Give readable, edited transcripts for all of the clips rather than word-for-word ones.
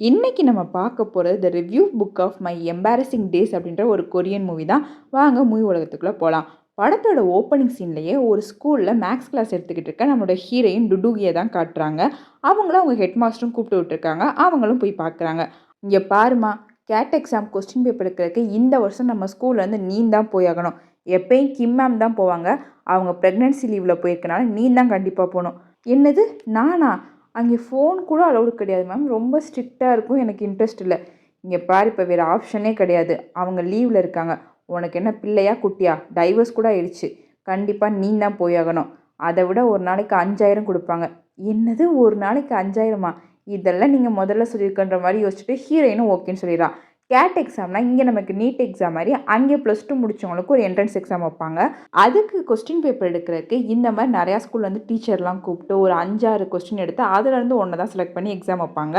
இன்னைக்கு நம்ம பார்க்க போகிறது the review book of my embarrassing days அப்படின்ற ஒரு கொரியன் மூவி தான். வாங்க மூவி உலகத்துக்குள்ளே போகலாம். படத்தோட ஓப்பனிங் சீன்லேயே ஒரு ஸ்கூலில் மேக்ஸ் கிளாஸ் எடுத்துக்கிட்டு இருக்க நம்மளோட ஹீரோயின் டுடுகியை தான் காட்டுறாங்க. அவங்களும் அவங்க ஹெட் மாஸ்டரும் கூப்பிட்டு விட்டுருக்காங்க. அவங்களும் போய் பார்க்குறாங்க. இங்கே பாருமா, கேட் எக்ஸாம் கொஸ்டின் பேப்பர் எடுக்கிறதுக்கு இந்த வருஷம் நம்ம ஸ்கூல்லேருந்து நீ தான் போயாகணும். எப்பயும் கிம் மேம் தான் போவாங்க. அவங்க ப்ரெக்னென்சி லீவில் போயிருக்கனால நீ தான் கண்டிப்பாக போகணும். என்னது, நானா? அங்கே ஃபோன் கூட அலௌடு கிடையாது மேம். ரொம்ப ஸ்ட்ரிக்டாக இருக்கும். எனக்கு இன்ட்ரெஸ்ட் இல்லை. இங்கே பாரு, இப்போ வேறு ஆப்ஷனே கிடையாது. அவங்க லீவில் இருக்காங்க. உனக்கு என்ன பிள்ளையா குட்டியா? டைவர்ஸ் கூட ஆயிடுச்சு. கண்டிப்பாக நீ தான் போயாகணும். அதை விட ஒரு நாளைக்கு 5000 கொடுப்பாங்க. என்னது, ஒரு நாளைக்கு 5000மா? இதெல்லாம் நீங்கள் முதல்ல சொல்லியிருக்கன்ற மாதிரி யோசிச்சுட்டு ஹீரோயினும் ஓகேன்னு சொல்லிடுறா. கேட் எக்ஸாம்னா இங்கே நமக்கு நீட் எக்ஸாம் மாதிரி அங்கே +2 முடித்தவங்களுக்கு ஒரு என்ட்ரன்ஸ் எக்ஸாம் வைப்பாங்க. அதுக்கு கொஸ்டின் பேப்பர் எடுக்கிறதுக்கு இந்த மாதிரி நிறையா ஸ்கூலில் வந்து டீச்சர்லாம் கூப்பிட்டு ஒரு 5-6 கொஸ்டின் எடுத்து அதிலேருந்து ஒன்று தான் செலக்ட் பண்ணி எக்ஸாம் வைப்பாங்க.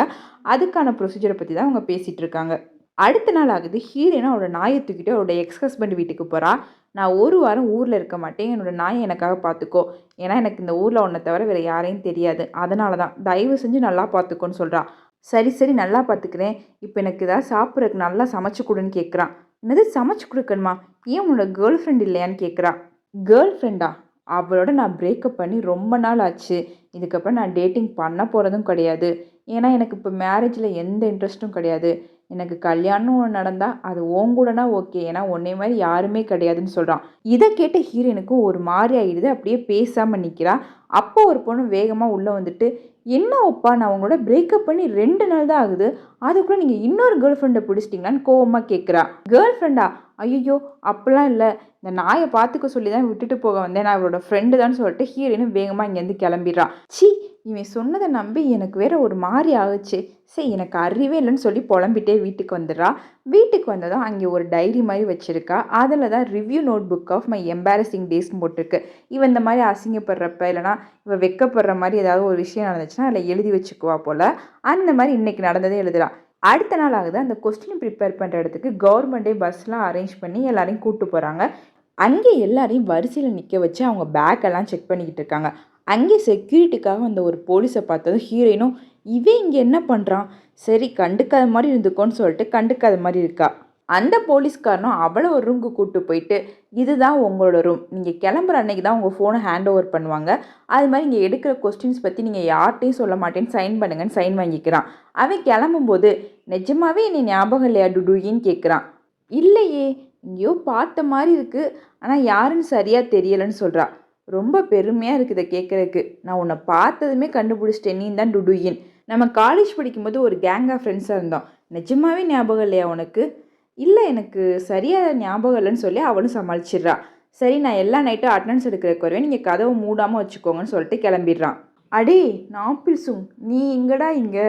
அதுக்கான ப்ரொசீஜரை பற்றி தான் அவங்க பேசிகிட்டு இருக்காங்க. அடுத்த நாள் ஆகுது. ஹீரோயினா அவரோட நாயை தூக்கிட்டு அவரோட எக்ஸ் ஹஸ்பண்ட் வீட்டுக்கு போகிறா. நான் ஒரு வாரம் ஊரில் இருக்க மாட்டேன், என்னோட நாயை எனக்காக பார்த்துக்கோ. ஏன்னா எனக்கு இந்த ஊரில் ஒன்றை தவிர வேறு யாரையும் தெரியாது. அதனால தான் தயவு செஞ்சு நல்லா பார்த்துக்கோன்னு சொல்கிறா. சரி சரி, நல்லா பார்த்துக்கிறேன். இப்போ எனக்கு ஏதாவது சாப்பிட்றதுக்கு நல்லா சமைச்சு கொடுன்னு கேட்குறான். என்னது, சமைச்சு கொடுக்கணுமா? ஏன் உன்னோட கேர்ள் ஃப்ரெண்ட் இல்லையான்னு கேட்குறா. கேர்ள் ஃப்ரெண்டா? அவளோட நான் பிரேக்கப் பண்ணி ரொம்ப நாள் ஆச்சு. இதுக்கப்புறம் நான் டேட்டிங் பண்ண போகிறதும் கிடையாது. ஏன்னா எனக்கு இப்போ மேரேஜில் எந்த இன்ட்ரெஸ்ட்டும் கிடையாது. எனக்கு கல்யாணம் ஒன்று நடந்தால் அது ஓங்கூடனா ஓகே. ஏன்னா உன்னை மாதிரி யாருமே கிடையாதுன்னு சொல்கிறான். இதை கேட்ட ஹீரோனுக்கும் ஒரு மாதிரி ஆகிடுது. அப்படியே பேசாமல் நிற்கிறா. அப்போ ஒரு பொண்ணு வேகமாக உள்ளே வந்துட்டு, என்ன ஒப்பா, நான் உங்களோட பிரேக்கப் பண்ணி 2 நாள் தான் ஆகுது, அதுக்குள்ளே நீங்கள் இன்னொரு கேர்ள் ஃப்ரெண்டை பிடிச்சிட்டிங்களான்னு கோவமாக கேட்குறா. கேர்ள் ஃப்ரெண்டா? ஐயோ, அப்படிலாம் இல்லை. இந்த நாயை பார்த்துக்க சொல்லி தான் விட்டுட்டு போக வந்தேன். நான் அவரோட ஃப்ரெண்டு தான் சொல்லிட்டு ஹீரோயினும் வேகமாக இங்கேருந்து கிளம்பிடுறா. சி, இவன் சொன்னதை நம்பி எனக்கு வேற ஒரு மாதிரி ஆகுச்சு. சரி, எனக்கு அறிவே இல்லைன்னு சொல்லி புலம்பிட்டே வீட்டுக்கு வந்துடுறா. வீட்டுக்கு வந்ததும் அங்கே ஒரு டைரி மாதிரி வச்சுருக்கா. அதில் தான் review notebook of my embarrassing டேஸ்ன்னு போட்டிருக்கு. இவன் இந்த மாதிரி அசிங்கப்படுறப்ப இல்லைனா இவன் வெக்கப்படுற மாதிரி ஏதாவது ஒரு விஷயம் நடந்துச்சுன்னா அதில் எழுதி வச்சுக்குவா போல். அந்த மாதிரி இன்றைக்கி நடந்ததே எழுதுறா. அடுத்த நாள் ஆகுது. அந்த கொஸ்டின் ப்ரிப்பேர் பண்ணுற இடத்துக்கு கவர்மெண்ட்டே பஸ்லாம் அரேஞ்ச் பண்ணி எல்லாரையும் கூப்பிட்டு போகிறாங்க. அங்கே எல்லாரையும் வரிசையில் நிற்க வச்சு அவங்க பேக்கெல்லாம் செக் பண்ணிக்கிட்டு இருக்காங்க. அங்கே செக்யூரிட்டிக்காக வந்த ஒரு போலீஸை பார்த்ததும் ஹீரோயினும், இவன் இங்கே என்ன பண்ணுறான், சரி கண்டுக்காத மாதிரி இருந்துக்கோன்னு சொல்லிட்டு கண்டுக்காத மாதிரி இருக்கா. அந்த போலீஸ்காரனும் அவளை ஒரு ரூமுக்கு கூப்பிட்டு போயிட்டு, இதுதான் உங்களோட ரூம், நீங்கள் கிளம்புற அன்னைக்கு தான் உங்கள் ஃபோனை ஹேண்ட் ஓவர் பண்ணுவாங்க. அது மாதிரி இங்கே எடுக்கிற கொஸ்டின்ஸ் பற்றி நீங்கள் யார்கிட்டையும் சொல்ல மாட்டேன்னு சைன் பண்ணுங்கன்னு சைன் வாங்கிக்கிறான். அவன் கிளம்பும்போது, நிஜமாவே என்னை ஞாபகம் இல்லையா டுடுயின்னு கேட்குறான். இல்லையே, எங்கேயோ பார்த்த மாதிரி இருக்குது, ஆனால் யாருன்னு சரியாக தெரியலைன்னு சொல்கிறா. ரொம்ப பெருமையாக இருக்குது இதை கேட்குறதுக்கு. நான் உன்னை பார்த்ததுமே கண்டுபிடிச்சிட்டேன், நீ தான் டுடுயின். நம்ம காலேஜ் படிக்கும்போது ஒரு கேங் ஆஃப் ஃப்ரெண்ட்ஸாக இருந்தோம். நிஜமாவே ஞாபகம் இல்லையா உனக்கு? இல்லை, எனக்கு சரியாக ஞாபகம் இல்லைன்னு சொல்லி அவளும் சமாளிச்சிடுறா. சரி, நான் எல்லா நைட்டும் அட்டண்டன்ஸ் எடுக்கிறதுக்கு வருவேன், நீங்கள் கதவை மூடாமல் வச்சுக்கோங்கன்னு சொல்லிட்டு கிளம்பிடுறான். அடே நாப்பிள்சும், நீ இங்கடா இங்கே?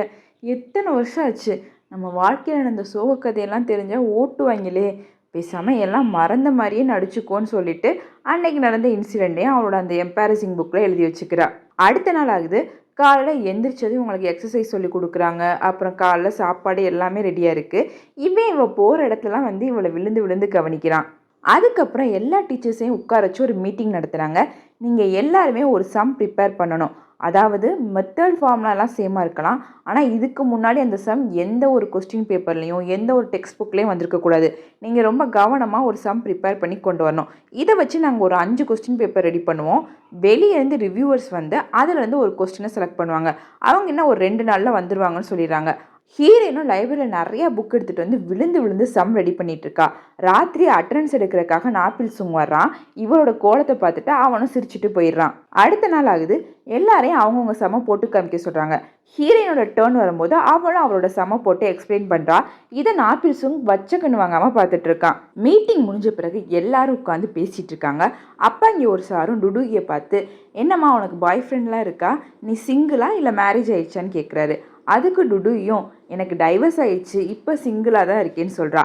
எத்தனை வருஷம் ஆச்சு. நம்ம வாழ்க்கையில் நடந்த சோக கதையெல்லாம் தெரிஞ்சால் ஓட்டுவாங்களே. பேசாமல் எல்லாம் மறந்த மாதிரியே நடிச்சுக்கோன்னு சொல்லிட்டு அன்னைக்கு நடந்த இன்சிடெண்ட்டையும் அவளோட அந்த எம்பாரசிங் புக்கில் எழுதி வச்சுக்கிறா. அடுத்த நாள் ஆகுது. காலையில் எந்திரிச்சதும் உங்களுக்கு எக்ஸசைஸ் சொல்லி கொடுக்குறாங்க. அப்புறம் காலைல சாப்பாடு எல்லாமே ரெடியாக இருக்குது. இவன் போகிற இடத்துலாம் வந்து இவளை விழுந்து விழுந்து கவனிக்கிறான். அதுக்கப்புறம் எல்லா டீச்சர்ஸையும் உட்கார வச்சு ஒரு மீட்டிங் நடத்துகிறாங்க. நீங்கள் எல்லாருமே ஒரு சம் ப்ரிப்பேர் பண்ணணும். அதாவது மெத்தட் ஃபார்ம்லாம் சேமாக இருக்கலாம், ஆனால் இதுக்கு முன்னாடி அந்த சம் எந்த ஒரு கொஸ்டின் பேப்பர்லேயும் எந்த ஒரு டெக்ஸ்ட் புக்லேயும் வந்திருக்கக்கூடாது. நீங்கள் ரொம்ப கவனமாக ஒரு சம் ப்ரிப்பேர் பண்ணி கொண்டு வரணும். இதை வச்சு நாங்கள் ஒரு 5 கொஸ்டின் பேப்பர் ரெடி பண்ணுவோம். வெளியேருந்து ரிவ்யூவர்ஸ் வந்து அதிலேருந்து ஒரு கொஸ்டினை செலக்ட் பண்ணுவாங்க. அவங்க என்ன ஒரு 2 நாளில் வந்துடுவாங்கன்னு சொல்லிடுறாங்க. ஹீரோயினும் லைப்ரரியில் நிறையா புக் எடுத்துகிட்டு வந்து விழுந்து விழுந்து சம் ரெடி பண்ணிகிட்ருக்கா. ராத்திரி அட்டண்டன்ஸ் எடுக்கிறதுக்காக நாப்பிள் சுங் வர்றான். இவரோட கோலத்தை பார்த்துட்டு அவனும் சிரிச்சுட்டு போயிடுறான். அடுத்த நாள் ஆகுது. எல்லாரையும் அவங்கவுங்க சம போட்டு காமிக்க சொல்கிறாங்க. ஹீரோயினோட டேர்ன் வரும்போது அவளும் அவளோட சம போட்டு எக்ஸ்பிளைன் பண்ணுறா. இதை நாப்பிள் சுங் வச்ச கண்ணு வாங்காமல் பார்த்துட்டு இருக்கான். மீட்டிங் முடிஞ்ச பிறகு எல்லாரும் உட்காந்து பேசிகிட்டு இருக்காங்க. அப்போ இங்கே ஒரு சாரும் டுடுகியை பார்த்து, என்னம்மா உனக்கு பாய் ஃப்ரெண்ட்லாம் இருக்கா, நீ சிங்கிளா இல்லை மேரேஜ் ஆயிடுச்சான்னு கேட்குறாரு. அதுக்கு டுடுயும், எனக்கு டைவர்ஸ் ஆயிடுச்சு, இப்போ சிங்கிளாக தான் இருக்கேன்னு சொல்கிறா.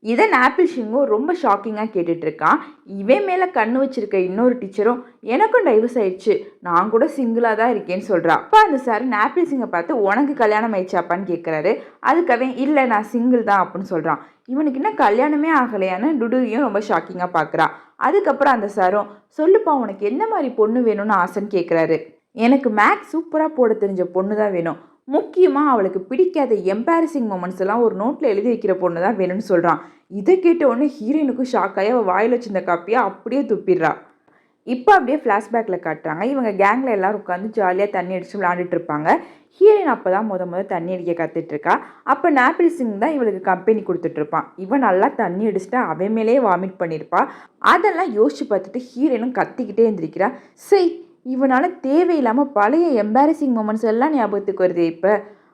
இதை நாப்பிள் சிங்கும் ரொம்ப ஷாக்கிங்காக கேட்டுட்ருக்கான். இவன் மேலே கண்ணு வச்சுருக்க இன்னொரு டீச்சரும், எனக்கும் டைவர்ஸ் ஆயிடுச்சு, நான் கூட சிங்கிளாக தான் இருக்கேன்னு சொல்கிறா. அப்போ அந்த சார் நாப்பிள் சிங்கை பார்த்து, உனக்கு கல்யாணம் ஆயிடுச்சாப்பான்னு கேட்குறாரு. அதுக்காக இல்லை நான் சிங்கிள் தான் அப்படின்னு சொல்கிறான். இவனுக்கு இன்னும் கல்யாணமே ஆகலையான்னு டுடுயும் ரொம்ப ஷாக்கிங்காக பார்க்குறா. அதுக்கப்புறம் அந்த சாரும், சொல்லுப்பா உனக்கு எந்த மாதிரி பொண்ணு வேணும்னு ஆசைன்னு கேட்குறாரு. எனக்கு மேக்ஸ் சூப்பராக போட தெரிஞ்ச பொண்ணு தான் வேணும். முக்கியமாக அவளுக்கு பிடிக்காத எம்பாரசிங் மொமெண்ட்ஸ் எல்லாம் ஒரு நோட்டில் எழுதி வைக்கிற பொண்ணு தான் வேணும்னு சொல்கிறான். இதை கேட்ட உடனே ஹீரோயினுக்கும் ஷாக் ஆகி அவள் வாயில் வச்சிருந்த காப்பியை அப்படியே துப்பிடுறா. இப்போ அப்படியே ஃப்ளாஷ்பேக்கில் காட்டுறாங்க. இவங்க கேங்கில் எல்லோரும் உட்காந்து ஜாலியாக தண்ணி அடித்து விளையாண்டுட்டு இருப்பாங்க. ஹீரோயின் அப்போ தான் முத தண்ணி அடிக்க கற்றுட்ருக்கா. அப்போ நாப்பிள் சிங் தான் இவளுக்கு கம்பெனி கொடுத்துட்ருப்பான். இவன் நல்லா தண்ணி அடிச்சுட்டு அவன் மேலேயே வாமிட் பண்ணியிருப்பா. அதெல்லாம் யோசிச்சு பார்த்துட்டு ஹீரோயினும் கத்திக்கிட்டே இருந்திருக்கிறா. சரி, இவனால் தேவையில்லாமல் பழைய எம்பாரசிங் மொமெண்ட்ஸ் எல்லாம் ஞாபகத்துக்கு வருது. இப்போ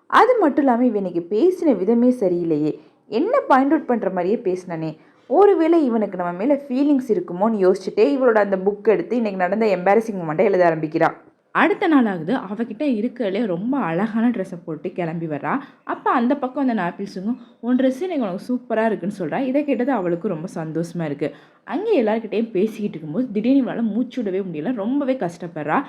அது மட்டும் இல்லாமல் இவனுக்கு பேசின விதமே சரியில்லையே, என்ன பாயிண்ட் அவுட் பண்ணுற மாதிரியே பேசினனே, ஒருவேளை இவனுக்கு நம்ம மேலே ஃபீலிங்ஸ் இருக்குமோன்னு யோசிச்சுட்டே இவளோட அந்த புக் எடுத்து இன்றைக்கி நடந்த எம்பாரசிங் மொமெண்ட்டை எழுத ஆரம்பிக்கிறாள். அடுத்த நாள் ஆகுது. அவகிட்ட இருக்கிறதுலே ரொம்ப அழகான ட்ரெஸ்ஸை போட்டு கிளம்பி வரா. அப்போ அந்த பக்கம் அந்த நாப்பிள் சிங்கும் உன் ட்ரெஸ்ஸு எனக்கு உனக்கு சூப்பராக இருக்குன்னு சொல்கிறா. இதை கேட்டது அவளுக்கு ரொம்ப சந்தோஷமாக இருக்குது. அங்கே எல்லாருக்கிட்டையும் பேசிக்கிட்டு இருக்கும்போது திடீர்னு இவளால் மூச்சு விடவே முடியல, ரொம்பவே கஷ்டப்படுறா.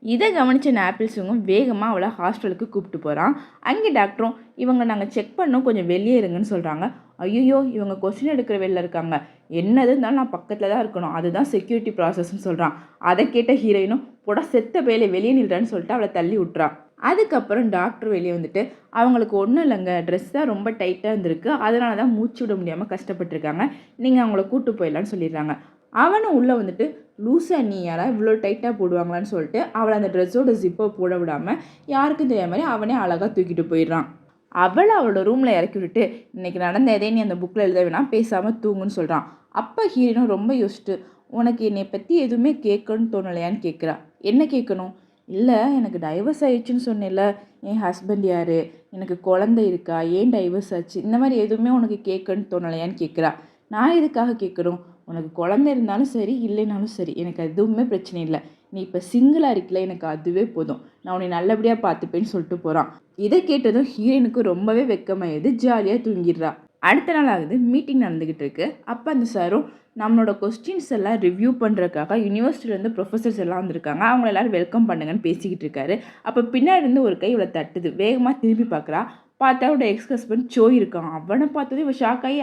இதை கவனித்த நாப்பிள் சிங்கும் வேகமாக அவளை ஹாஸ்டலுக்கு கூப்பிட்டு போகிறான். அங்கே டாக்டரும் இவங்க நாங்கள் செக் பண்ணோம், கொஞ்சம் வெளியே இருங்கன்னு சொல்கிறாங்க. ஐயோ, இவங்க கொஸ்டின் எடுக்கிற வெளில இருக்காங்க, என்னது இருந்தாலும் நான் பக்கத்தில் தான் இருக்கணும், அதுதான் செக்யூரிட்டி ப்ராசஸ்ன்னு சொல்கிறான். அதை கேட்ட ஹீரோயினும் போட செத்த வேலை வெளியே நில்றான்னு சொல்லிட்டு அவளை தள்ளி விட்றா. அதுக்கப்புறம் டாக்டர் வெளியே வந்துட்டு அவங்களுக்கு ஒன்றும் இல்லைங்க, ட்ரெஸ் தான் ரொம்ப டைட்டாக இருந்திருக்கு, அதனால தான் மூச்சு விட முடியாமல் கஷ்டப்பட்டுருக்காங்க, நீங்கள் அவங்கள கூப்பிட்டு போயிடலான்னு சொல்லிடுறாங்க. அவனும் உள்ளே வந்துட்டு லூஸா நீ யாரா இவ்வளோ டைட்டாக போடுவாங்களான்னு சொல்லிட்டு அவளை அந்த ட்ரெஸ்ஸோட ஜிப்பை போட விடாமல் யாருக்கும் தெரியாத மாதிரி அவனே அழகாக தூக்கிட்டு போயிடுறான். அவளை அவளோட ரூமில் இறக்கி விட்டுட்டு இன்றைக்கி நடந்த எதே நீ அந்த புக்கில் எழுத வேணாம், பேசாமல் தூங்குன்னு சொல்கிறான். அப்போ ஹீரோனும் ரொம்ப யோசிச்சுட்டு உனக்கு என்னை பற்றி எதுவுமே கேட்கணும்னு தோணலையான்னு கேட்குறா. என்ன கேட்கணும்? இல்லை, எனக்கு டைவர்ஸ் ஆயிடுச்சுன்னு சொன்னேன்ல, என் ஹஸ்பண்ட் யார், எனக்கு குழந்தை இருக்கா, ஏன் டைவர்ஸ் ஆச்சு, இந்த மாதிரி எதுவுமே உனக்கு கேட்கணும்னு தோணலையான்னு கேட்குறா. நான் எதுக்காக கேட்கணும்? உனக்கு குழந்தை இருந்தாலும் சரி இல்லைனாலும் சரி எனக்கு எதுவுமே பிரச்சனை இல்லை, நீ இப்போ சிங்கிளாக இருக்கல, எனக்கு அதுவே போதும், நான் உன்னை நல்லபடியாக பார்த்துப்பேன்னு சொல்லிட்டு போகிறான். இதை கேட்டதும் ஹீரோனுக்கு ரொம்பவே வெக்கமாயிடுது, ஜாலியாக தூங்கிடுறா. அடுத்த நாள் ஆகுது, மீட்டிங் நடந்துக்கிட்டு இருக்கு. அப்போ அந்த சாரும் நம்மளோட கொஸ்டின்ஸ் எல்லாம் ரிவ்யூ பண்ணுறதுக்காக யூனிவர்சிட்டியிலேருந்து ப்ரொஃபஸர்ஸ் எல்லாம் வந்திருக்காங்க, அவங்கள எல்லோரும் வெல்கம் பண்ணுங்கன்னு பேசிக்கிட்டு இருக்காரு. அப்போ பின்னாடி இருந்து ஒரு கை இவளை தட்டுது. வேகமாக திரும்பி பார்க்குறா. பார்த்தா அவரோட எக்ஸ் ஹஸ்பண்ட் சோய் இருக்கான். அவனை பார்த்ததும் இவன் ஷாக் ஆகி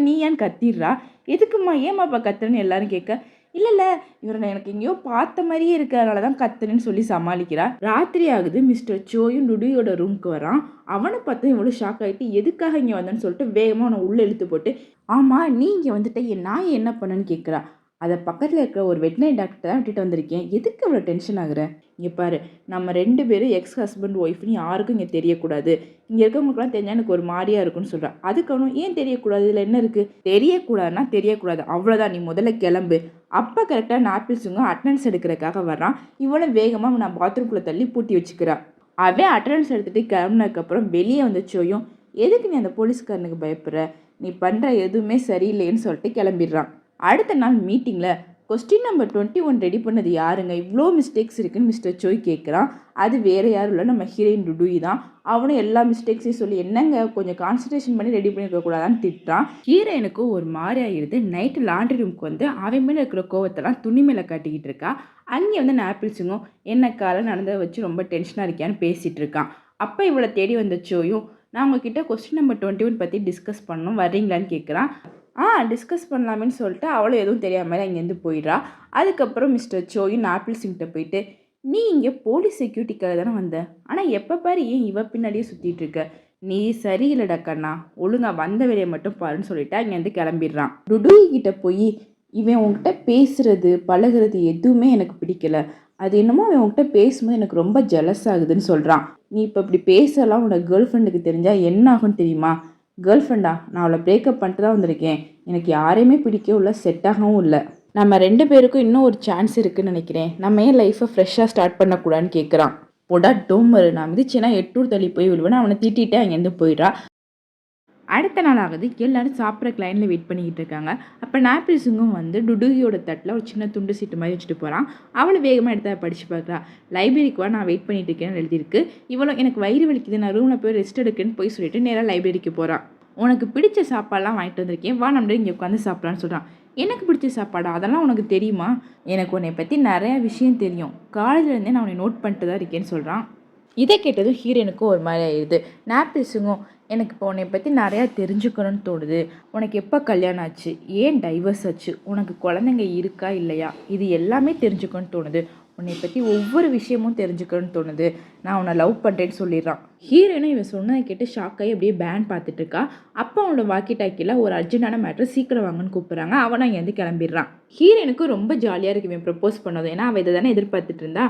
நீ ஏன்னு கத்திடுறா. எதுக்குமா, ஏமாப்பா கத்துறன்னு எல்லாரும் கேட்க, இல்லை இவரை எனக்கு எங்கேயோ பார்த்த மாதிரியே இருக்கு, அதனால தான் கத்துறேன்னு சொல்லி சமாளிக்கிறா. ராத்திரி ஆகுது. மிஸ்டர் சோயும் டுடியோட ரூமுக்கு வரான். அவனை பார்த்து இவ்வளோ ஷாக் ஆகிட்டு எதுக்காக இங்கே வந்தேன்னு சொல்லிட்டு வேகமாக அவனை உள்ளே இழுத்து போட்டு ஆமாம் நீ இங்கே வந்துட்டு என் நாயை என்ன பண்ணேன்னு கேட்குறா. அதை பக்கத்தில் இருக்கிற ஒரு வெட்டினரி டாக்டர் தான் விட்டுட்டு வந்திருக்கேன், எதுக்கு அவ்வளோ டென்ஷன் ஆகுற? இங்கே பாரு, நம்ம 2 பேரும் எக்ஸ் ஹஸ்பண்ட் ஒய்ஃப்னு யாருக்கும் இங்கே தெரியக்கூடாது, இங்கே இருக்கவங்களுக்குலாம் தெரிஞ்சால் எனக்கு ஒரு மாதிரியாக இருக்குன்னு சொல்கிறேன். அதுக்கு அவனும் ஏன் தெரியக்கூடாது, இதில் என்ன இருக்குது? தெரியக்கூடாதுன்னா தெரியக்கூடாது, அவ்வளோதான், நீ முதல்ல கிளம்பு. அப்போ கரெக்டாக நாப்பிள் சிங்கும் அட்டண்டன்ஸ் எடுக்கிறதுக்காக வர்றான். இவனும் வேகமாக நான் பாத்ரூம்குள்ளே தள்ளி பூட்டி வச்சுக்கிறா. அவன் அட்டண்டன்ஸ் எடுத்துகிட்டு கிளம்புனதுக்கப்புறம் வெளியே வந்துச்சோயும் எதுக்கு நீ அந்த போலீஸ்காரனுக்கு பயப்படுற, நீ பண்ணுற எதுவுமே சரியில்லைன்னு சொல்லிட்டு கிளம்பிடுறான். அடுத்த நாள் மீட்டிங்கில் கொஸ்டின் நம்பர் 21 ரெடி பண்ணது யாருங்க, இவ்வளோ மிஸ்டேக்ஸ் இருக்குன்னு மிஸ்டர் சோய் கேட்குறான். அது வேறு யாரும் இல்லை, நம்ம ஹீரோயின் டுடுயி தான். அவனும் எல்லா மிஸ்டேக்ஸையும் சொல்லி என்னங்க கொஞ்சம் கான்சன்ட்ரேஷன் பண்ணி ரெடி பண்ணியிருக்கக்கூடாதான்னு திட்டுறான். ஹீரோயினுக்கும் ஒரு மாதிரி ஆகிடுது. நைட்டு லாண்ட்ரி ரூமுக்கு வந்து அவன் மேலே இருக்கிற கோவத்தெல்லாம் துணி மேலே காட்டிக்கிட்டு இருக்கா. அங்கே வந்து நாப்பிள் சிங்கும் என்ன காலம் நடந்ததை வச்சு ரொம்ப டென்ஷனாக இருக்கியான்னு பேசிகிட்டு இருக்கான். அப்போ இவளை தேடி வந்த சோயும் நான் உங்ககிட்ட கொஸ்டின் நம்பர் 21 பற்றி டிஸ்கஸ் பண்ணணும், வர்றீங்களான்னு கேட்குறான். டிஸ்கஸ் பண்ணலாமேன்னு சொல்லிட்டு அவளும் எதுவும் தெரியாமல் அங்கேருந்து போயிடுறா. அதுக்கப்புறம் மிஸ்டர் சோயும் ஆப்பிள் சிங்கிட்ட போயிட்டு நீ இங்கே போலீஸ் செக்யூரிட்டிக்காக தானே வந்த, ஆனால் எப்போ பாரு ஏன் இவ பின்னாடியே சுற்றிட்டு இருக்க, நீ சரியில்லடா கண்ணா, ஒழுங்காக வந்த வேலையை மட்டும் பாருன்னு சொல்லிட்டு அங்கேருந்து கிளம்பிடுறான். டுடுயி கிட்ட போய் இவன் உங்ககிட்ட பேசுகிறது பழகிறது எதுவுமே எனக்கு பிடிக்கல, அது என்னமோ அவன் உங்ககிட்ட பேசும்போது எனக்கு ரொம்ப ஜெலஸ் ஆகுதுன்னு சொல்கிறான். நீ இப்போ இப்படி பேசலாம் உன்னோட கேர்ள் ஃப்ரெண்டுக்கு தெரிஞ்சால் என்ன ஆகும்னு தெரியுமா? கேர்ள் ஃப்ரெண்டா, நான் அவளை பிரேக்கப் பண்ணிட்டு தான் வந்திருக்கேன், எனக்கு யாரையுமே பிடிக்கவும் இல்லை, செட் ஆகவும் இல்லை, நம்ம 2 பேருக்கும் இன்னும் ஒரு சான்ஸ் இருக்குதுன்னு நினைக்கிறேன், நம்ம ஏன் லைஃப்பை ஃப்ரெஷ்ஷாக ஸ்டார்ட் பண்ணக்கூடாதுன்னு கேட்குறான். போடா டோமரு, நான் மிதிச்சேன்னா 8 ஊர் தள்ளி போய் விழுவேன்னு அவனை திட்டிகிட்டே அங்கேருந்து போயிடா. அடுத்த நாள் ஆகுது. எல்லோரும் சாப்பிட்ற லைனில் வெயிட் பண்ணிக்கிட்டு இருக்காங்க. அப்போ நாப்பிள் சிங்கும் வந்து டுடுகியோட தட்டில் ஒரு சின்ன துண்டு சீட்டு மாதிரி வச்சுட்டு போகிறான். அவளை வேகமாக எடுத்து படித்து பார்க்குறா. லைப்ரரிக்கு வா, நான் வெயிட் பண்ணிட்டு இருக்கேன்னு எழுதியிருக்கு. இவளும் எனக்கு வயிறு வலிக்குது, நான் ரூமில் போய் ரெஸ்ட் எடுக்குன்னு போய் சொல்லிட்டு நேராக லைப்ரரிக்கு போகிறான். உனக்கு பிடிச்ச சாப்பாடெலாம் வாங்கிட்டு வந்திருக்கேன், வா நம்ம இங்கே உட்காந்து சாப்பிட்லான்னு சொல்கிறான். எனக்கு பிடிச்ச சாப்பாடா, அதெல்லாம் உனக்கு தெரியுமா? எனக்கு உன்னை பற்றி நிறையா விஷயம் தெரியும், காலேஜ்லேருந்தே நான் உன்னை நோட் பண்ணிட்டு தான் இருக்கேன்னு சொல்கிறான். இதை கேட்டதும் ஹீரோனுக்கும் ஒரு மாதிரி ஆயிடுது. நாப்பிள் சிங்கும் எனக்கு இப்போ உன்னை பற்றி நிறையா தெரிஞ்சுக்கணும்னு தோணுது, உனக்கு எப்போ கல்யாணம் ஆச்சு, ஏன் டைவர்ஸ் ஆச்சு, உனக்கு குழந்தைங்க இருக்கா இல்லையா, இது எல்லாமே தெரிஞ்சுக்கணும்னு தோணுது, உன்னை பற்றி ஒவ்வொரு விஷயமும் தெரிஞ்சுக்கணும்னு தோணுது, நான் உன்னை லவ் பண்ணுறேன்னு சொல்லிடுறான். ஹீரோயினும் இவன் சொன்னதை கேட்டு ஷாக்காகி அப்படியே பேன் பார்த்துட்டு இருக்கா. அப்போ அவனோட வாக்கி டாக்கியில் ஒரு அர்ஜென்டான மேட்ரு சீக்கிரம் வாங்கன்னு கூப்பிட்றாங்க. அவன் அங்கேருந்து கிளம்பிடுறான். ஹீரோயினுக்கு ரொம்ப ஜாலியாக இருக்கு இவன் ப்ரப்போஸ் பண்ணதும், ஏன்னா அவள் இதை தானே எதிர்பார்த்துட்டு இருந்தா.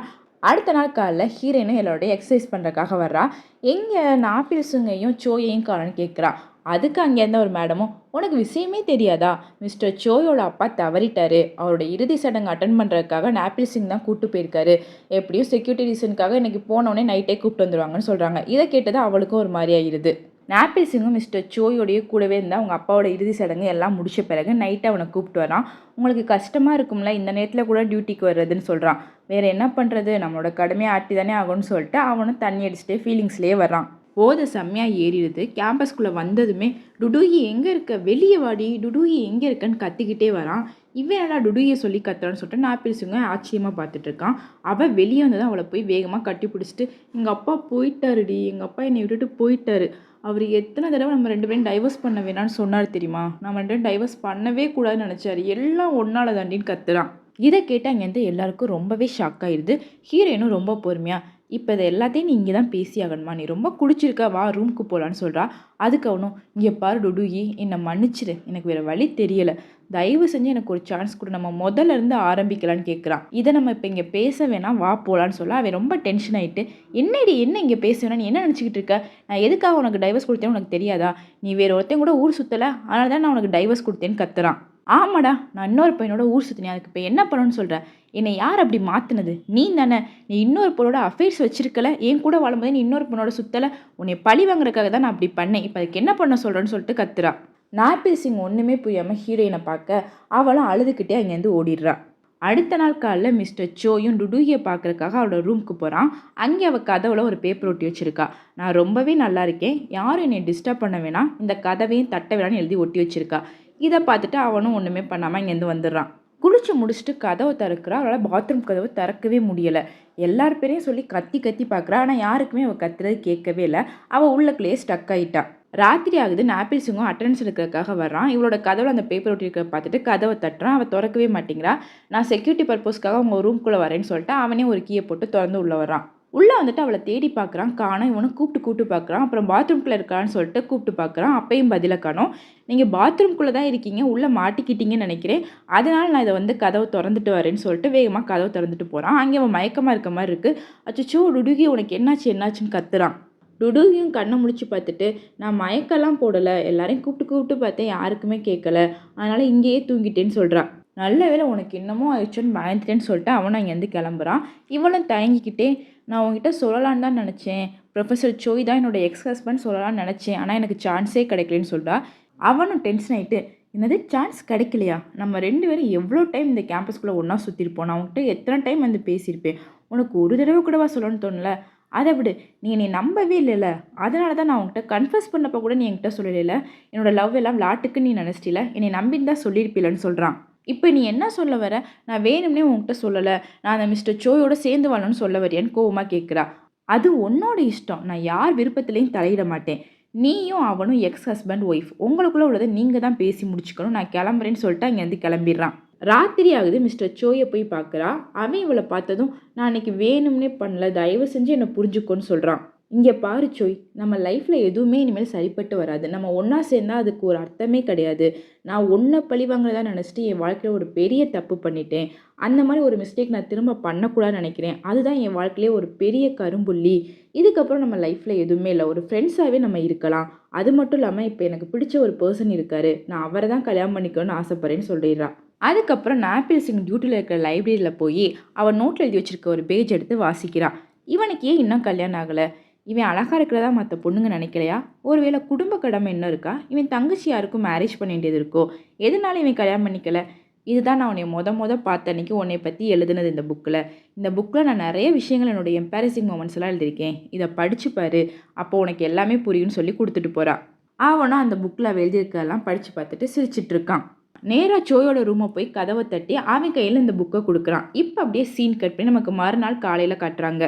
அடுத்த நாள் காலைல ஹீரோயினும் எல்லாரோடைய எக்ஸசைஸ் பண்ணுறக்காக வர்றா. எங்கே நாப்பில்ஸுங்கையும் சோயையும் காணன்னு கேட்குறா. அதுக்கு அங்கேருந்த ஒரு மேடமும், உனக்கு விஷயமே தெரியாதா, மிஸ்டர் சோயோட அப்பா தவறிட்டாரு, அவரோட இறுதி சடங்கு அட்டன் பண்ணுறதுக்காக நாப்பிள் சிங் தான் கூப்பிட்டு போயிருக்காரு, எப்படியும் செக்யூரிட்டி ரீசனுக்காக இன்றைக்கி போனோடனே நைட்டே கூப்பிட்டு வந்துடுவாங்கன்னு சொல்கிறாங்க. இதை கேட்டது அவளுக்கும் ஒரு மாதிரி ஆயிடுது. நாப்பிள் சிங்கும் மிஸ்டர் சோயோடைய கூடவே இருந்தால் அவங்க அப்பாவோட இறுதி சடங்கு எல்லாம் முடிச்ச பிறகு நைட்டை அவனை கூப்பிட்டு வரான். உங்களுக்கு கஷ்டமாக இருக்கும்ல இந்த நேரத்தில் கூட டியூட்டிக்கு வர்றதுன்னு சொல்கிறான். வேறு என்ன பண்ணுறது, நம்மளோட கடமையை ஆட்டி தானே ஆகும்னு சொல்லிட்டு அவனும் தண்ணி அடிச்சுட்டு ஃபீலிங்ஸ்லேயே வர்றான். போதை செம்மையாக ஏறிடுது. கேம்பஸ்குள்ளே வந்ததுமே டுடூயி எங்கே இருக்க, வெளியே வாடி, டுடூயி எங்கே இருக்கன்னு கத்திக்கிட்டே வரான். இவன் என்னடா டுடூயை சொல்லி கத்துறான்னு சொல்லிட்டு நாப்பிள் சிங்க ஆச்சரியமாக பார்த்துட்டு இருக்கான். அவள் வெளியே வந்ததான் அவளை போய் வேகமாக கட்டி பிடிச்சிட்டு, எங்கள் அப்பா போயிட்டாருடி, எங்கள் அப்பா என்னை விட்டுட்டு போயிட்டாரு, அவர் எத்தனை தடவை நம்ம 2 பேரும் டைவர்ஸ் பண்ண வேணான்னு சொன்னார் தெரியுமா, நம்ம 2 பேரும் டைவர்ஸ் பண்ணவே கூடாதுன்னு நினச்சாரு, எல்லாம் ஒன்னால தாண்டின்னு கத்துறான். இதை கேட்டால் அங்கேருந்து எல்லாருக்கும் ரொம்பவே ஷாக் ஆயிடுது. ஹீரோயினும் ரொம்ப பொறுமையாக, இப்போ இதை எல்லாத்தையும் நீ இங்கே தான் பேசி ஆகணுமா, நீ ரொம்ப குடிச்சிருக்கா, வா ரூமுக்கு போகலான்னு சொல்கிறா. அதுக்கு அவனும், இங்கே பாரு டுடூயி, என்னை மன்னிச்சிடு, எனக்கு வேறு வழி தெரியலை, தயவு செஞ்சு எனக்கு ஒரு சான்ஸ் கொடு, நம்ம முதல்ல இருந்து ஆரம்பிக்கலான்னு கேட்குறான். இதை நம்ம இப்போ இங்கே பேச வேணாம், வா போகலான்னு சொல்ல அவன் ரொம்ப டென்ஷன் ஆகிட்டு, என்னடி என்ன இங்கே பேச வேணாம், நீ என்ன நினச்சிக்கிட்டு இருக்க, நான் எதுக்காக உனக்கு டைவர்ஸ் கொடுத்தேன்னு உனக்கு தெரியாதா, நீ வேறு ஒருத்தையும் கூட ஊர் சுற்றலை, அதனால தான் நான் உனக்கு டைவர்ஸ் கொடுத்தேன்னு கத்துறான். ஆமாடா, நான் இன்னொரு பையனோட ஊர் சுற்றினேன், அதுக்கு இப்போ என்ன பண்ணணும்னு சொல்கிறேன், என்னை யார் அப்படி மாற்றினது, நீ தானே, நீ இன்னொரு பொண்ணோட அஃபேர்ஸ் வச்சிருக்கல, என் கூட வாழும்போது நீ இன்னொரு பொண்ணோட சுற்றலை, உன்னை பழி வாங்குறதுக்காக தான் நான் அப்படி பண்ணேன், இப்போ அதுக்கு என்ன பண்ண சொல்கிறேன்னு சொல்லிட்டு கத்துறா. நாப்பிள் சிங் ஒன்றுமே புரியாமல் ஹீரோயினை பார்க்க அவளும் அழுதுகிட்டே அங்கேருந்து ஓடிடுறா. அடுத்த நாள் காலையில் மிஸ்டர் சோயும் டுடூயை பார்க்குறக்காக அவளோட ரூமுக்கு போகிறான். அங்கே அவள் கதவுல ஒரு பேப்பர் ஒட்டி வச்சுருக்கா. நான் ரொம்பவே நல்லா இருக்கேன், யாரும் என்னை டிஸ்டர்ப் பண்ண வேணாம், இந்த கதவையும் தட்ட வேணான்னு எழுதி ஒட்டி வச்சுருக்கா. இதை பார்த்துட்டு அவனும் ஒன்றுமே பண்ணாமல் இங்கேருந்து வந்துடுறான். குளிச்சு முடிச்சுட்டு கதவை திறக்கிறா. அவளால் பாத்ரூம் கதவை திறக்கவே முடியலை. எல்லார் பேரையும் சொல்லி கத்தி கத்தி பார்க்குறா. ஆனால் யாருக்குமே அவள் கத்துறது கேட்கவே இல்லை. அவள் உள்ளக்குள்ளேயே ஸ்டக் ஆகிட்டா. ராத்திரி ஆகுது. நாப்பிள் சிங்கும் அட்டெண்டன்ஸ் எடுக்கிறதுக்காக வர்றான். இவளோட கதவுல அந்த பேப்பர் ஒட்டியிருக்க பார்த்துட்டு கதவை தட்டுறான். அவள் திறக்கவே மாட்டேங்கிறா. நான் செக்யூரிட்டி பர்பஸ்க்காக உங்கள் ரூம்குள்ளே வரேன்னு சொல்லிட்டு அவனே ஒரு கீயை போட்டு திறந்து உள்ளே வரான். உள்ளே வந்துட்டு அவளை தேடி பார்க்குறான், காணோம். இவனும் கூப்பிட்டு பார்க்குறான். அப்புறம் பாத்ரூம்குள்ளே இருக்கான்னு சொல்லிட்டு கூப்பிட்டு பார்க்குறான். அப்பையும் பதிலை காணோம். நீங்கள் பாத்ரூம்குள்ளே தான் இருக்கீங்க, உள்ளே மாட்டிக்கிட்டீங்கன்னு நினைக்கிறேன், அதனால் நான் இதை வந்து கதவை திறந்துட்டு வரேன்னு சொல்லிட்டு வேகமாக கதவை திறந்துட்டு போகிறான். அங்கே அவன் மயக்கமாக இருக்க மாதிரி இருக்குது. அச்சோ டுடுகி உனக்கு என்னாச்சுன்னு கத்துறான். டுடுகியும் கண்ணை முடிச்சு பார்த்துட்டு, நான் மயக்கெல்லாம் போடலை, எல்லாரையும் கூப்பிட்டு பார்த்தேன், யாருக்குமே கேட்கல, அதனால் இங்கேயே தூங்கிட்டேன்னு சொல்கிறான். நல்ல வேளை உனக்கு இன்னமும் ஆயிடுச்சுன்னு பயந்துட்டேன்னு சொல்லிட்டு அவனும் அங்கேருந்து கிளம்புறான். இவளும் தயங்கிக்கிட்டே, நான் உங்ககிட்ட சொல்லலான்னு தான் நினச்சேன், ப்ரொஃபஸர் சோய் தான் என்னோட எக்ஸ் ஹஸ்பண்ட் சொல்லலான்னு நினச்சேன், ஆனால் எனக்கு சான்ஸே கிடைக்கலன்னு சொல்கிறா. அவனும் டென்ஷன் ஆகிட்டு, என்னது சான்ஸ் கிடைக்கலையா, நம்ம 2 பேரும் எவ்வளோ டைம் இந்த கேம்பஸ்குள்ளே ஒன்றா சுற்றிருப்போம், நான் உங்ககிட்ட எத்தனை டைம் வந்து பேசியிருப்பேன், உனக்கு ஒரு தடவை கூடவா சொல்லணும்னு தோணல, அதை விடு, நீ என்னை நம்பவே இல்லைல்ல, அதனால தான் நான் உங்ககிட்ட கன்ஃபர்ஸ் பண்ணப்போ கூட நீ என்கிட்ட சொல்லலைல, என்னோடய லவ் எல்லாம் விளாட்டுக்கு நீ நினச்சிட்டில, என்னை நம்பின்னு தான் சொல்லியிருப்பில்லன்னு சொல்கிறான். இப்போ நீ என்ன சொல்ல வர, நான் வேணும்னே உங்ககிட்ட சொல்லலை, நான் அந்த மிஸ்டர் சோயோட சேர்ந்து வாழணும்னு சொல்ல வரியான்னு கோவமாக கேட்குறா. அது உன்னோட இஷ்டம், நான் யார் விருப்பத்துலேயும் தலையிட மாட்டேன், நீயும் அவனும் எக்ஸ் ஹஸ்பண்ட் ஒய்ஃப், உங்களுக்குள்ளே உள்ளதை நீங்கள் தான் பேசி முடிச்சுக்கணும், நான் கிளம்புறேன்னு சொல்லிட்டு அங்கேருந்து கிளம்பிடுறான். ராத்திரி ஆகுது. மிஸ்டர் சோயை போய் பார்க்குறா. அவன் இவளை பார்த்ததும், நான் அன்றைக்கி வேணும்னே பண்ணல, தயவு செஞ்சு என்னை புரிஞ்சுக்கோன்னு சொல்கிறான். இங்கே பாரு சோய், நம்ம லைஃப்பில் எதுவுமே இனிமேல் சரிப்பட்டு வராது, நம்ம ஒன்றா சேர்ந்தால் அதுக்கு ஒரு அர்த்தமே கிடையாது, நான் ஒன்றை பழி வாங்குறதா நினச்சிட்டு என் வாழ்க்கையில் ஒரு பெரிய தப்பு பண்ணிட்டேன், அந்த மாதிரி ஒரு மிஸ்டேக் நான் திரும்ப பண்ணக்கூடாதுன்னு நினைக்கிறேன், அதுதான் என் வாழ்க்கையிலே ஒரு பெரிய கரும்புள்ளி, இதுக்கப்புறம் நம்ம லைஃப்பில் எதுவுமே இல்லை, ஒரு ஃப்ரெண்ட்ஸாகவே நம்ம இருக்கலாம், அது மட்டும் இல்லாமல் இப்போ எனக்கு பிடிச்ச ஒரு பர்சன் இருக்கார், நான் அவரை தான் கல்யாணம் பண்ணிக்கணும்னு ஆசைப்பட்றேன்னு சொல்லிடுறான். அதுக்கப்புறம் நாப்பிள் சிங் டியூட்டியில் இருக்கிற லைப்ரரியில் போய் அவன் நோட்டில் எழுதி வச்சிருக்க ஒரு பேஜ் எடுத்து வாசிக்கிறான். இவனுக்கு ஏன் இன்னும் கல்யாணம் ஆகலை, இவன் அழகாக இருக்கிறதா மற்ற பொண்ணுங்க நினைக்கலையா, ஒருவேளை குடும்ப கடமை என்ன இருக்கா, இவன் தங்கச்சி யாருக்கும் மேரேஜ் பண்ண வேண்டியது இருக்கோ, எதனால இவன் கல்யாணம் பண்ணிக்கல, இதுதான் நான் உன்னை பார்த்த அன்றைக்கி உன்னை பற்றி எழுதுனது இந்த புக்கில் நான் நிறைய விஷயங்கள் என்னோடய எம்பாரசிங் மூமெண்ட்ஸ் எல்லாம் எழுதியிருக்கேன், இதை படிச்சுப்பாரு, அப்போ உனக்கு எல்லாமே புரியும்னு சொல்லி கொடுத்துட்டு போகிறான். அவனும் அந்த புக்கில் எழுதியிருக்கெல்லாம் படித்து பார்த்துட்டு சிரிச்சிட்டு இருக்கான். நேராக சோயோட ரூமை போய் கதவை தட்டி அவன் கையில் இந்த புக்கை கொடுக்குறான். இப்போ அப்படியே சீன் கட் பண்ணி நமக்கு மறுநாள் காலையில் காட்டுறாங்க.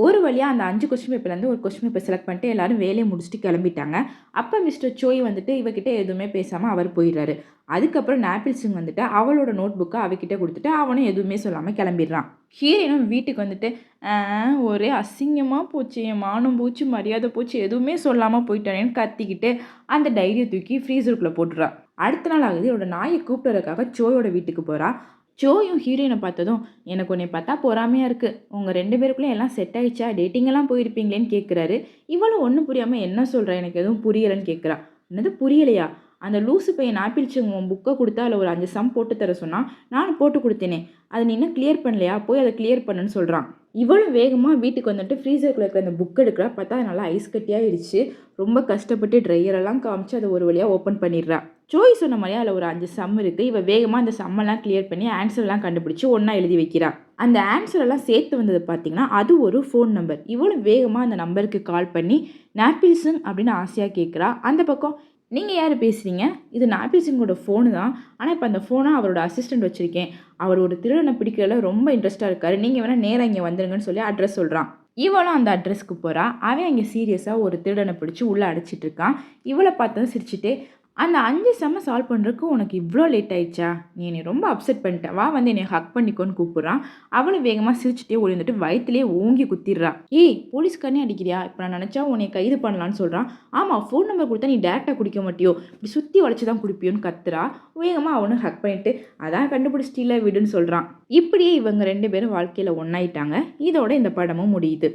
ஒரு வழியாக அந்த 5 கொஸ்டின் பேப்பர்லேருந்து ஒரு கொஸ்டின் பேப்பர் செலக்ட் பண்ணிட்டு எல்லாரும் வேலையை முடிச்சுட்டு கிளம்பிட்டாங்க. அப்போ மிஸ்டர் சோய் வந்துட்டு இவகிட்ட எதுவுமே பேசாமல் அவர் போயிடுறாரு. அதுக்கப்புறம் நாப்பிள் சிங் வந்துட்டு அவளோட நோட் புக்கை அவகிட்ட கொடுத்துட்டு அவனும் எதுவுமே சொல்லாமல் கிளம்பிடுறான். ஹீரோயினும் வீட்டுக்கு வந்துட்டு ஒரே அசிங்கமாக போச்சு, என் மானம் போச்சு, மரியாதை போச்சு, எதுவுமே சொல்லாமல் போயிட்டானேன்னு கத்திக்கிட்டு அந்த டைரியை தூக்கி ஃப்ரீசருக்குள்ளே போட்டுறா. அடுத்த நாள் ஆகுது, இவரோட நாயை கூப்பிட்டுறதுக்காக சோயோட வீட்டுக்கு போகிறா. ஜோயும் ஹீரோயினை பார்த்ததும் எனக்கு உன்னை பார்த்தா பொறாமையாக இருக்குது, உங்கள் 2 பேருக்குள்ளே எல்லாம் செட் ஆகிடுச்சா, டேட்டிங்கெல்லாம் போயிருப்பீங்களேன்னு கேட்குறாரு. இவளும் ஒன்றும் புரியாமல் என்ன சொல்கிறேன், எனக்கு எதுவும் புரியலைன்னு கேட்குறா. என்னது புரியலையா? அந்த லூசு பையன் ஆப்பிள் சிங் உன் புக்கை கொடுத்தா அதில் ஒரு 5 சம் போட்டு தர சொன்னால் நானும் போட்டு கொடுத்தேனே, அதை நீ இன்னும் கிளியர் பண்ணலையா, போய் அதை கிளியர் பண்ணுன்னு சொல்கிறான். இவளும் வேகமாக வீட்டுக்கு வந்துட்டு ஃப்ரீசருக்குள்ளே இருக்கிற அந்த புக் எடுக்கிறா. பார்த்தா நல்லா ஐஸ் கட்டியாகிடுச்சு. ரொம்ப கஷ்டப்பட்டு ட்ரையரெல்லாம் காமிச்சு அதை ஒரு வழியாக ஓப்பன் பண்ணிடுறா. ஜோய் சொன்ன மாதிரியே அதில் ஒரு 5 சம் இருக்குது. இவள் வேகமாக அந்த சம்மெல்லாம் கிளியர் பண்ணி ஆன்சர்லாம் கண்டுபிடிச்சி ஒன்றா எழுதி வைக்கிறா. அந்த ஆன்சரெல்லாம் சேர்த்து வந்தது பார்த்திங்கன்னா அது ஒரு ஃபோன் நம்பர். இவளும் வேகமாக அந்த நம்பருக்கு கால் பண்ணி நாப்பிள் சிங் அப்படின்னு ஆசையாக கேட்குறா. அந்த பக்கம் நீங்கள் யார் பேசுகிறீங்க, இது நாப்பிள் சிங்கோட ஃபோனு தான், ஆனால் இப்போ அந்த ஃபோனை அவரோட அசிஸ்டண்ட் வச்சுருக்கேன், அவர் ஒரு திருடனை பிடிக்கிறதுல ரொம்ப இன்ட்ரெஸ்ட்டாக இருக்கார், நீங்கள் வேணால் நேராக இங்கே வந்துருங்கன்னு சொல்லி அட்ரஸ் சொல்கிறான். இவளும் அந்த அட்ரஸ்க்கு போகிறா. அவன் அங்கே சீரியஸாக ஒரு திருடனை பிடிச்சி உள்ளே அடைச்சிட்டு இருக்கான். இவளை பார்த்ததும் சிரிச்சுட்டு அந்த 5 செம்ம சால்வ் பண்ணுறதுக்கு உனக்கு இவ்வளோ லேட் ஆயிடுச்சா, நீ என்னை ரொம்ப அப்செட் பண்ணிட்டேன், வா வந்து என்னை ஹக் பண்ணிக்கோன்னு கூப்பிட்றான். அவளும் வேகமாக சிரிச்சுட்டே ஒளிந்துட்டு வயிற்றுலேயே ஓங்கி குத்திடுறா. ஏய் போலீஸ்காரனே அடிக்கிறியா, இப்போ நான் நினச்சா உன்னை கைது பண்ணலான்னு சொல்கிறான். ஆமாம், ஃபோன் நம்பர் கொடுத்தா நீ டேரெக்டாக குடிக்க மாட்டியோ, இப்படி சுற்றி வளைச்சி தான் குடிப்பியோன்னு கத்துறா. வேகமாக அவனும் ஹக் பண்ணிட்டு அதான் கண்டுபிடிச்சிட்டில விடுன்னு சொல்கிறான். இப்படியே இவங்க 2 பேரும் வாழ்க்கையில் ஒன்றாயிட்டாங்க. இதோட இந்த படமும் முடியுது.